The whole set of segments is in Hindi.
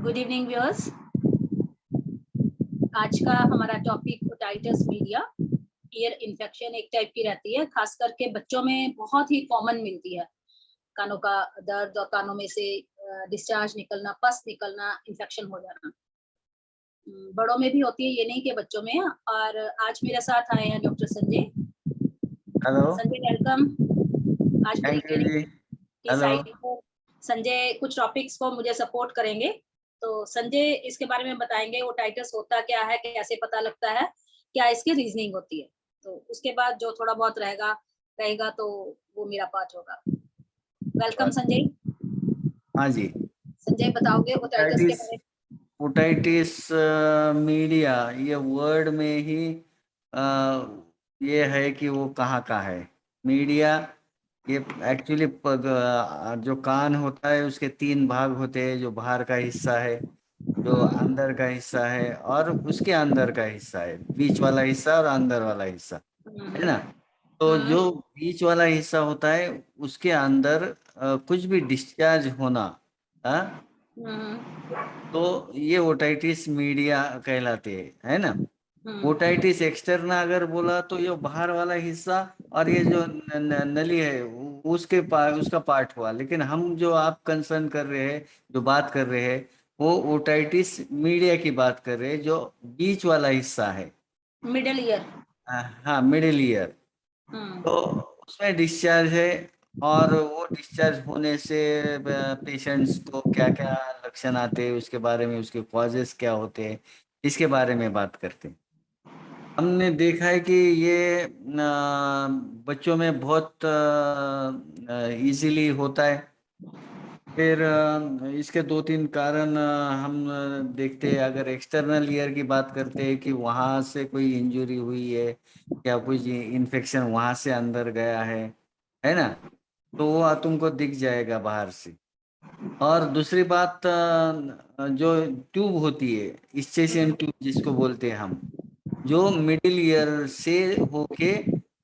Good evening viewers. आज का हमारा topic otitis media. Ear infection एक टाइप की रहती है, खास करके बच्चों में बहुत ही कॉमन मिलती है। कानों का दर्द और कानों में से डिस्चार्ज निकलना, पस निकलना, इन्फेक्शन हो जाना। बड़ों में भी होती है, ये नहीं कि बच्चों में है। और आज मेरे साथ आए हैं doctor Sanjay. Hello, Sanjay welcome. आज मेरी थैंक यू क्लिनिक जी। की हेलो। साइड पर संजय कुछ टॉपिक्स को मुझे सपोर्ट करेंगे। तो संजय इसके बारे में बताएंगे ओटाइटिस होता क्या है, कैसे पता लगता है, क्या इसकी रीजनिंग होती है। तो उसके बाद जो थोड़ा बहुत रहेगा तो वो मेरा पार्ट होगा। वेलकम संजय। हाँ जी। संजय बताओगे ओटाइटिस के ओटाइटिस बारे ओटाइटिस मीडिया, ये वर्ड में ही अ, ये है कि वो कहाँ का है मीडिया। ये एक्चुअली जो कान होता है उसके तीन भाग होते हैं, जो बाहर का हिस्सा है, जो में? अंदर का हिस्सा है और उसके अंदर का हिस्सा है, बीच वाला हिस्सा और अंदर वाला हिस्सा, है ना। तो जो हम्म, बीच वाला हिस्सा होता है उसके अंदर कुछ भी डिस्चार्ज होना, हाँ, हम्म, तो ये ओटाइटिस मीडिया कहलाते हैं, है ना। हम्म, ओटाइटिस एक्सटर्ना अगर बोला तो ये बाहर वाला हिस्सा, और ये जो नली है उसका पार्ट हुआ। लेकिन हम जो आप कंसर्न कर रहे हैं, जो बात कर रहे हैं, वो ओटाइटिस मीडिया की बात कर रहे हैं, जो बीच वाला हिस्सा है। Middle ear. हाँ, मिडिल ईयर। तो हम्म, उसमें डिस्चार्ज है, और वो डिस्चार्ज होने से पेशेंट्स को क्या क्या लक्षण आते हैं, उसके बारे में, उसके कॉजेस क्या होते हैं, इसके बारे में बात करते हैं। हमने देखा है कि ये बच्चों में बहुत इजीली होता है। फिर इसके दो तीन कारण हम देखते हैं। अगर एक्सटर्नल ईयर की बात करते हैं कि वहाँ से कोई इंजरी हुई है या कुछ इन्फेक्शन वहाँ से अंदर गया है ना, तो वो तुमको दिख जाएगा बाहर से। और दूसरी बात, जो ट्यूब होती है, स्टेशन ट्यूब जिसको बोलते हैं हम, जो मिडिल ईयर से होके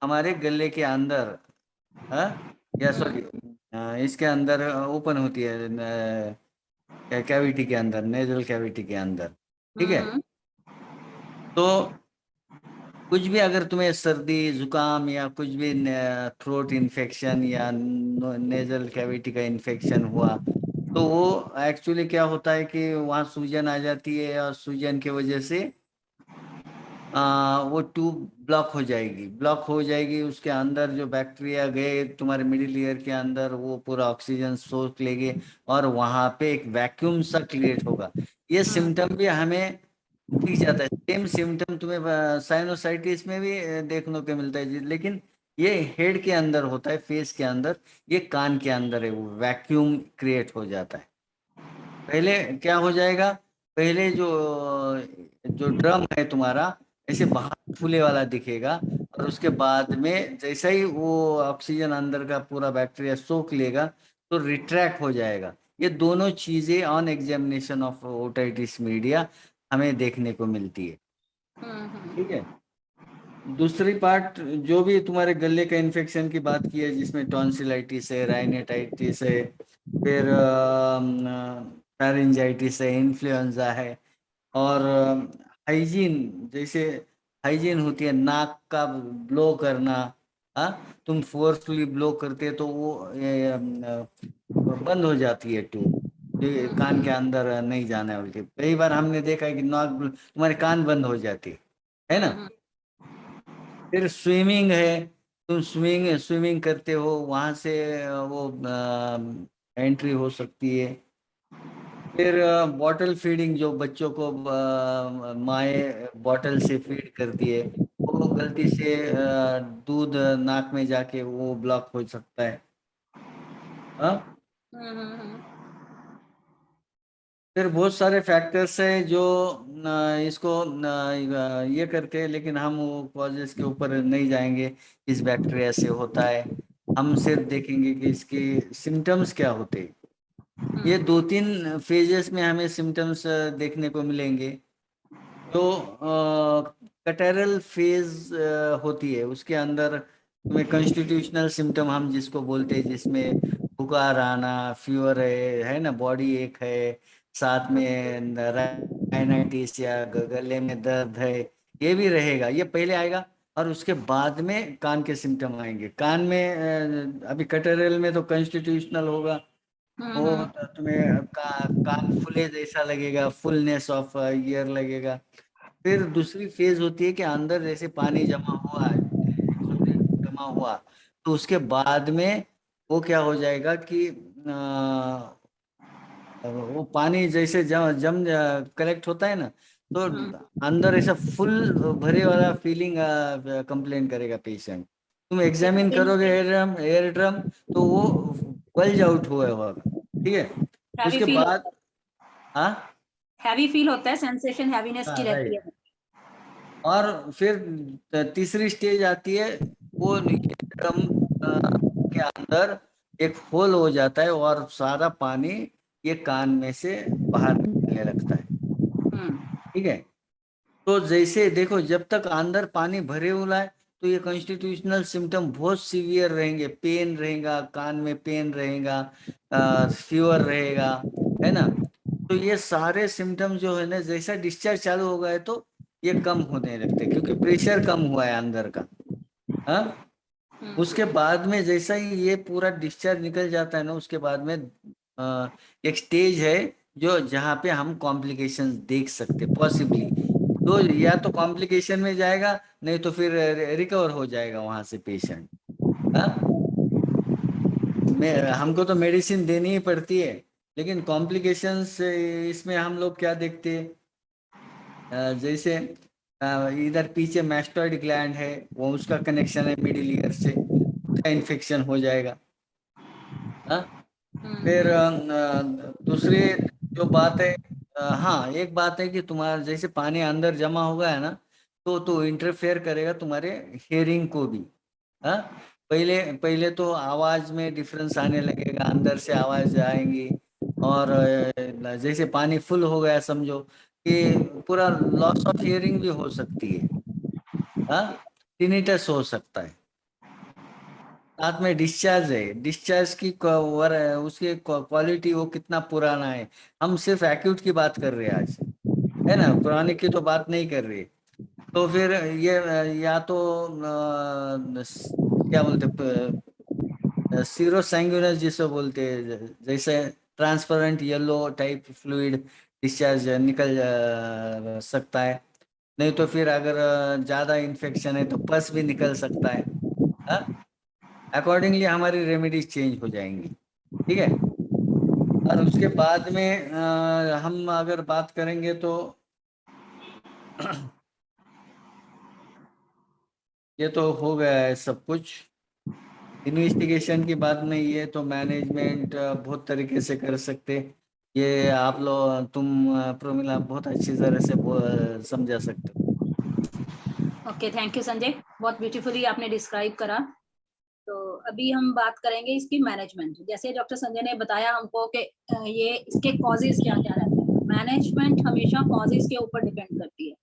हमारे गले के अंदर, हाँ, या सॉरी, इसके अंदर ओपन होती है, कैविटी के अंदर, नेजल कैविटी के अंदर, ठीक है। हम्म, तो कुछ भी अगर तुम्हें सर्दी जुकाम या कुछ भी थ्रोट इन्फेक्शन या नेजल कैविटी का इन्फेक्शन हुआ, तो वो एक्चुअली क्या होता है कि वहाँ सूजन आ जाती है, और सूजन की वजह से वो ट्यूब ब्लॉक हो जाएगी। उसके अंदर जो बैक्टीरिया गए तुम्हारे मिडिल ईयर के अंदर, वो पूरा ऑक्सीजन सोख लेंगे, और वहां पे एक वैक्यूम सा क्रिएट होगा। ये सिम्टम भी हमें दिख जाता है। सेम सिम्टम तुम्हें साइनोसाइटिस में भी देखने को मिलता है जी, लेकिन ये हेड के अंदर होता है, फेस के अंदर। ये कान के अंदर है, वो वैक्यूम क्रिएट हो जाता है। पहले क्या हो जाएगा, पहले जो जो ड्रम है तुम्हारा, ऐसे बाहर फूले वाला दिखेगा, और उसके बाद में जैसा ही वो ऑक्सीजन अंदर का पूरा बैक्टीरिया सोख लेगा, तो रिट्रैक्ट हो जाएगा। ये दोनों चीजें on examination of otitis media हमें देखने को मिलती है, ठीक है। दूसरी पार्ट, जो भी तुम्हारे गले का इन्फेक्शन की बात की है, जिसमें टॉन्सिलाइटिस है, राइनेटाइटिस है, फिर फेरिंजाइटिस है, इन्फ्लुएंजा है, और हाइजीन, जैसे हाइजीन होती है, नाक का ब्लो करना, हाँ, तुम फोर्सफुली ब्लो करते तो वो बंद हो जाती है ट्यूब, ये कान के अंदर नहीं जाना है। बल्कि कई बार हमने देखा है कि नाक तुम्हारे कान बंद हो जाती है ना। हम्म, फिर स्विमिंग है, तुम स्विमिंग करते हो, वहां से वो एंट्री हो सकती है। फिर बॉटल फीडिंग, जो बच्चों को माए बॉटल से फीड करती है, वो गलती से दूध नाक में जाके वो ब्लॉक हो सकता है, हाँ। फिर बहुत सारे फैक्टर्स हैं जो इसको ये करते हैं, लेकिन हम वो कॉजेस के ऊपर नहीं जाएंगे। इस बैक्टीरिया से होता है, हम सिर्फ देखेंगे कि इसके सिम्टम्स क्या होते हैं। ये दो तीन फेजेस में हमें सिम्टम्स देखने को मिलेंगे। जो कटेरल फेज होती है, उसके अंदर तुम्हें कॉन्स्टिट्यूशनल सिम्टम हम जिसको बोलते हैं, जिसमें बुखार आना, फीवर है ना, बॉडी एक है, साथ में राइनाइटिस या गले में दर्द है, ये भी रहेगा, ये पहले आएगा। और उसके बाद में कान के सिम्टम आएंगे। कान में अभी कटरेल में तो कॉन्स्टिट्यूशनल होगा, वो हम्म। तो तुम्हें कान फुले जैसा लगेगा, फुलनेस ऑफ ईयर लगेगा। फिर दूसरी फेज होती है कि अंदर जैसे पानी जमा हुआ है, एक्सोक्रिन जमा हुआ, तो उसके बाद में वो क्या हो जाएगा कि वो पानी जैसे जम जम कलेक्ट होता है ना, तो अंदर ऐसा फुल भरे वाला फीलिंग कंप्लेन करेगा पेशेंट। तुम एग्जामिन करोगे एयर ड्रम, तो वो बल्ज आउट हुआ होगा, ठीक है। हैवी उसके फील बाद होता हाँ है, हैवी फील होता है, सेंसेशन हैवीनेस की हाँ रहती राइट। है। और फिर तीसरी स्टेज आती है, वो ड्रम के अंदर एक होल हो जाता है और सारा पानी ये कान में से बाहर निकलने लगता है, हम्म। ठीक है। तो जैसे देखो, जब तक अंदर पानी भरे हुआ है तो ये कॉन्स्टिट्यूशनल सिम्टम बहुत सीवियर रहेंगे, पेन रहेगा, कान में पेन रहेगा, फीवर रहेगा, है ना। तो ये सारे सिम्टम जो है ना, जैसा डिस्चार्ज चालू हो गया है तो ये कम होने लगते हैं, क्योंकि प्रेशर कम हुआ है अंदर का। हाँ, उसके बाद में जैसा ही ये पूरा डिस्चार्ज निकल जाता है ना, उसके बाद में एक स्टेज है जो जहाँ पे हम कॉम्प्लिकेशंस देख सकते पॉसिबली। तो या तो कॉम्प्लिकेशन में जाएगा, नहीं तो फिर रिकवर हो जाएगा वहां से पेशेंट। हाँ, मैं ठीक है। हमको तो मेडिसिन देनी ही पड़ती है, लेकिन कॉम्प्लिकेशंस इसमें हम लोग क्या देखते हैं, जैसे इधर पीछे मैस्टॉइड ग्लैंड है, वो उसका कनेक्शन है मिडिल ईयर से, उसका इन्फेक्शन हो जाएगा। हाँ, फिर दूसरी जो बात है, हाँ एक बात है कि तुम्हारा जैसे पानी अंदर जमा हो गया है ना, तो इंटरफेयर करेगा तुम्हारे हियरिंग को भी। हाँ, पहले पहले तो आवाज में डिफरेंस आने लगेगा, अंदर से आवाज आएंगी। और जैसे पानी फुल हो गया समझो कि पूरा लॉस ऑफ हियरिंग भी हो सकती है। हाँ, टिनिटस हो सकता है। साथ में डिस्चार्ज है, डिस्चार्ज की उसकी क्वालिटी वो कितना पुराना है। हम सिर्फ एक्यूट की बात कर रहे हैं आज, है ना, क्रॉनिक की तो बात नहीं कर रहे। तो फिर ये या तो क्या बोलते, सीरो सैंगुइनस जिसे बोलते हैं, जैसे transparent yellow type fluid discharge निकल सकता है। नहीं तो फिर अगर ज्यादा इन्फेक्शन है तो पस भी निकल सकता है। अकॉर्डिंगली हमारी रेमेडीज चेंज हो जाएंगी, ठीक है। और उसके बाद में हम अगर बात करेंगे तो ये तो हो गया है सब कुछ। इन्वेस्टिगेशन की बात में ये तो मैनेजमेंट बहुत तरीके से कर सकते। ये आप लोग तुम प्रोमिला बहुत अच्छी तरह से समझा सकते हो। ओके, थैंक यू संजय, बहुत ब्यूटीफुली आपने डिस्क्राइब करा। तो अभी हम बात करेंगे इसकी मैनेजमेंट। जैसे डॉक्टर संजय ने बताया हमको कि ये इसके कॉजेज क्या क्या रहते हैं। मैनेजमेंट हमेशा कॉजेज के ऊपर डिपेंड करती है।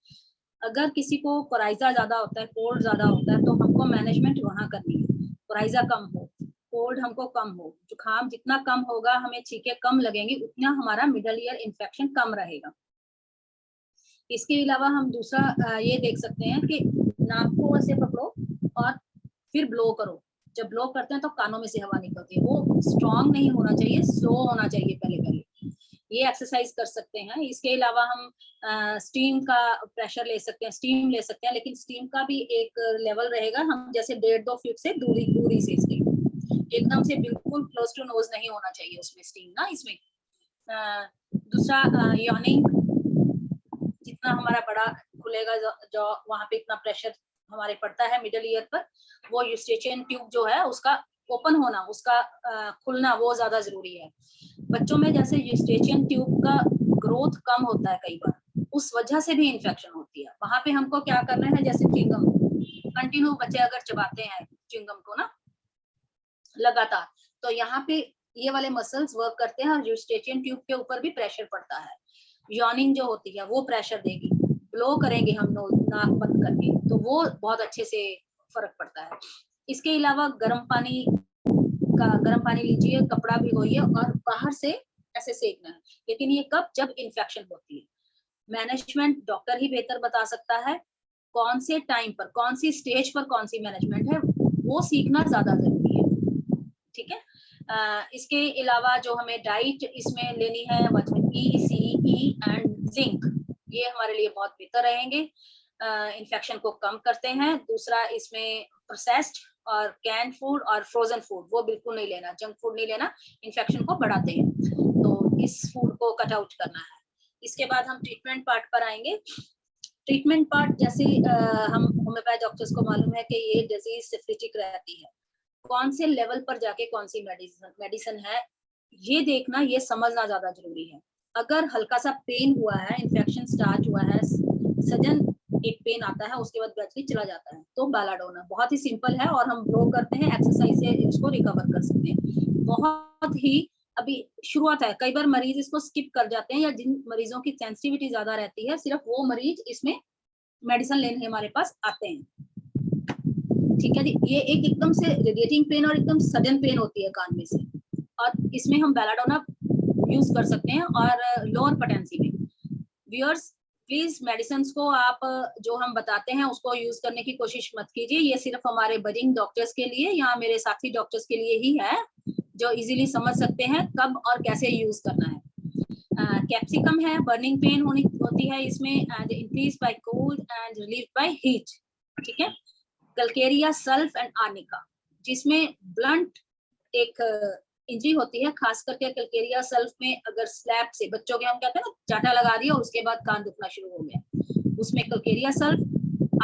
अगर किसी को कोराइजा ज्यादा होता है, कोल्ड ज्यादा होता है, तो हमको मैनेजमेंट वहां करनी है। कोराइजा कम हो, कोल्ड हमको कम हो, जुकाम जितना कम होगा, हमें छींके कम लगेंगी, उतना हमारा मिडल ईयर इन्फेक्शन कम रहेगा। इसके अलावा हम दूसरा ये देख सकते हैं कि नाक को ऐसे पकड़ो और फिर ब्लो करो। जब ब्लो करते हैं तो कानों में से हवा निकलती है, वो स्ट्रांग नहीं होना चाहिए, स्लो होना चाहिए पहले पहले। ये एक्सरसाइज कर सकते हैं। इसके अलावा हम स्टीम का प्रेशर ले सकते हैं, स्टीम ले सकते हैं, लेकिन स्टीम का भी एक लेवल रहेगा। हम जैसे 1.5-2 फीट से दूरी दूरी से स्टीम, एकदम से बिल्कुल क्लोज टू नोज नहीं होना चाहिए उसमें स्टीम ना। इसमें दूसरा यॉर्निंग, जितना हमारा बड़ा खुलेगा जो वहां पे इतना प्रेशर हमारे पड़ता है मिडल ईयर पर, वो यूस्टेचियन ट्यूब जो है उसका ओपन होना, उसका खुलना वो ज्यादा जरूरी है। बच्चों में जैसे यूस्टेचियन ट्यूब का ग्रोथ कम होता है कई बार, उस वजह से भी इन्फेक्शन होती है। वहां पे हमको क्या करना है, जैसे चिंगम कंटिन्यू बच्चे अगर चबाते हैं चिंगम को ना लगातार, तो यहाँ पे ये वाले मसल्स वर्क करते हैं और यूस्टेचियन ट्यूब के ऊपर भी प्रेशर पड़ता है। यॉर्निंग जो होती है वो प्रेशर देगी। ब्लो करेंगे हम नाक बंद करके, तो वो बहुत अच्छे से फर्क पड़ता है। इसके अलावा गर्म पानी लीजिए, कपड़ा भिगोइए और बाहर से ऐसे सेकना है, लेकिन ये कब, जब इन्फेक्शन होती है। मैनेजमेंट डॉक्टर ही बेहतर बता सकता है, कौन से टाइम पर, कौन सी स्टेज पर कौन सी मैनेजमेंट है, वो सीखना ज्यादा जरूरी है। ठीक है। इसके अलावा जो हमें डाइट इसमें लेनी है, vitamin E, C, E and zinc, ये हमारे लिए बहुत बेहतर रहेंगे, इन्फेक्शन को कम करते हैं। दूसरा, इसमें प्रोसेस्ड और कैन फूड और फ्रोजन फूड वो बिल्कुल नहीं लेना, जंक फूड नहीं लेना, इन्फेक्शन को बढ़ाते हैं, तो इस फूड को कट आउट करना है। इसके बाद हम ट्रीटमेंट पार्ट पर आएंगे। ट्रीटमेंट पार्ट, जैसे हम होम्योपैथ डॉक्टर्स को मालूम है कि ये डिजीज सिफिलिटिक रहती है, कौन से लेवल पर जाके कौन सी मेडिसिन है, ये देखना, ये समझना ज्यादा जरूरी है। अगर हल्का सा पेन हुआ है, इन्फेक्शन स्टार्ट हुआ है, सडन एक पेन आता है, उसके बाद ग्रेजुअली चला जाता है, तो बेलाडोना बहुत ही सिंपल है और हम ग्रो करते हैं, एक्सरसाइज से इसको रिकवर कर सकते हैं। बहुत ही अभी शुरुआत है, कई बार मरीज इसको स्किप कर जाते हैं, या जिन मरीजों की सेंसिटिविटी ज्यादा रहती है, सिर्फ वो मरीज इसमें मेडिसिन लेने हमारे पास आते हैं। ठीक है जी। ये एक एकदम से रेडिएटिंग पेन और एकदम सडन पेन होती है कान में से, और इसमें हम बेलाडोना यूज कर सकते हैं। और लोअर पोटेंसी में व्यूअर्स, प्लीज मेडिसिन को आप जो हम बताते हैं उसको यूज करने की कोशिश मत कीजिए, ये सिर्फ हमारे बडिंग डॉक्टर्स के लिए या मेरे साथी डॉक्टर्स के लिए ही है, जो इजीली समझ सकते हैं कब और कैसे यूज करना है। कैप्सिकम है, बर्निंग पेन होती है इसमें, and increase by cold and relieve by heat. ठीक है। कल्केरिया सल्फ एंड आर्निका, जिसमें ब्लंट एक इंजरी होती है, खास करके कल्केरिया सल्फ में अगर स्लैप से, बच्चों के हम कहते हैं ना, चाटा लगा दिया और उसके बाद कान दुखना शुरू हो गया, उसमें कल्केरिया सल्फ,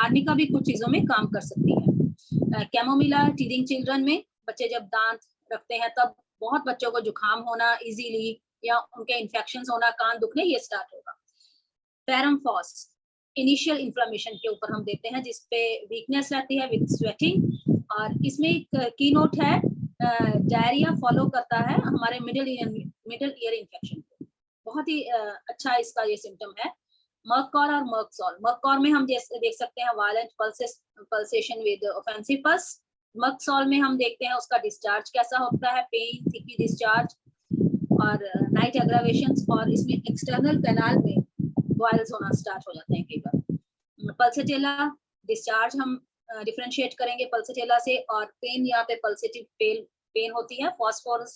आर्निका भी कुछ चीजों में काम कर सकती है। कैमोमिला टीदिंग चिल्ड्रन में, बच्चे जब दांत रखते हैं तब बहुत बच्चों को जुकाम होना इजीली, या उनके इन्फेक्शन होना, कान दुखने, ये स्टार्ट होगा। पैरमफॉस इनिशियल इन्फ्लेमेशन के ऊपर हम देते हैं, जिसपे वीकनेस रहती है विद स्वेटिंग, और इसमें एक की नोट है, डायरिया फॉलो करता है हमारे मिडिल ईयर इन्फेक्शन को, बहुत ही अच्छा इसका ये सिम्टम है। मर्ककॉर और मर्कसॉल, मर्ककॉर में हम जैसे देख सकते हैं violent pulsation with offensive pulse, Merc sol में हम देखते हैं उसका डिस्चार्ज कैसा होता है, पेन, थिकी डिस्चार्ज और नाइट एग्रावेशंस, और इसमें एक्सटर्नल कैनाल में बॉयल्स होना स्टार्ट हो जाते हैं कई बार। पल्सेटेला डिस्चार्ज हम डिफरेंशिएट करेंगे पल्सेटेला से, और पेन यहाँ पे पल्सेटिव पेन होती है। फॉस्फोरस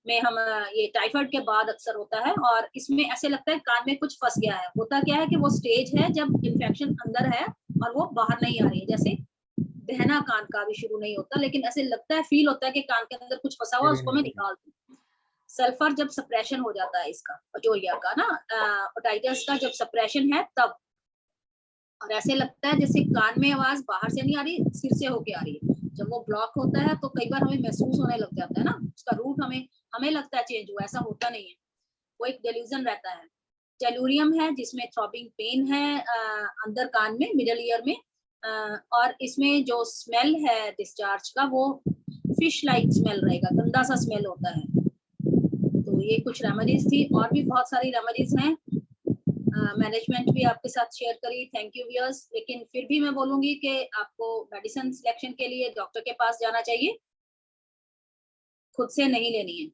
में हम ये टाइफाइड के बाद अक्सर होता है, और इसमें ऐसे लगता है कान में कुछ फंस गया है। होता क्या है कि वो स्टेज है जब इन्फेक्शन अंदर है और वो बाहर नहीं आ रही है, जैसे बहना कान का भी शुरू नहीं होता, लेकिन ऐसे लगता है, फील होता है कि कान के अंदर कुछ फंसा हुआ, उसको मैं निकाल दूं। सल्फर जब सप्रेशन हो जाता है इसका, ओटोलिया का ना, ओटाइटिस का जब सप्रेशन है तब, और ऐसे लगता है जैसे कान में आवाज बाहर से नहीं आ रही, सिर से होके आ रही है। जब वो ब्लॉक होता है तो कई बार हमें महसूस होने लग जाता है ना, उसका रूट हमें लगता है चेंज हुआ, ऐसा होता नहीं है, वो एक डेल्यूजन रहता है। टेलुरियम है, जिसमें थ्रॉबिंग पेन है अंदर कान में, मिडल ईयर में, और इसमें जो स्मेल है डिस्चार्ज का, वो फिश लाइक स्मेल रहेगा, गंदा सा स्मेल होता है। तो ये कुछ रेमेडीज थी, और भी बहुत सारी रेमेडीज हैं, मैनेजमेंट भी आपके साथ शेयर करी। Thank you viewers. लेकिन फिर भी मैं बोलूंगी कि आपको मेडिसिन सिलेक्शन के लिए डॉक्टर के पास जाना चाहिए, खुद से नहीं लेनी है।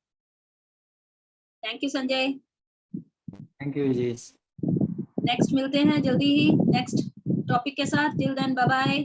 Thank you Sanjay. Thank you ji. Next मिलते हैं जल्दी ही नेक्स्ट टॉपिक के साथ। Till then bye bye.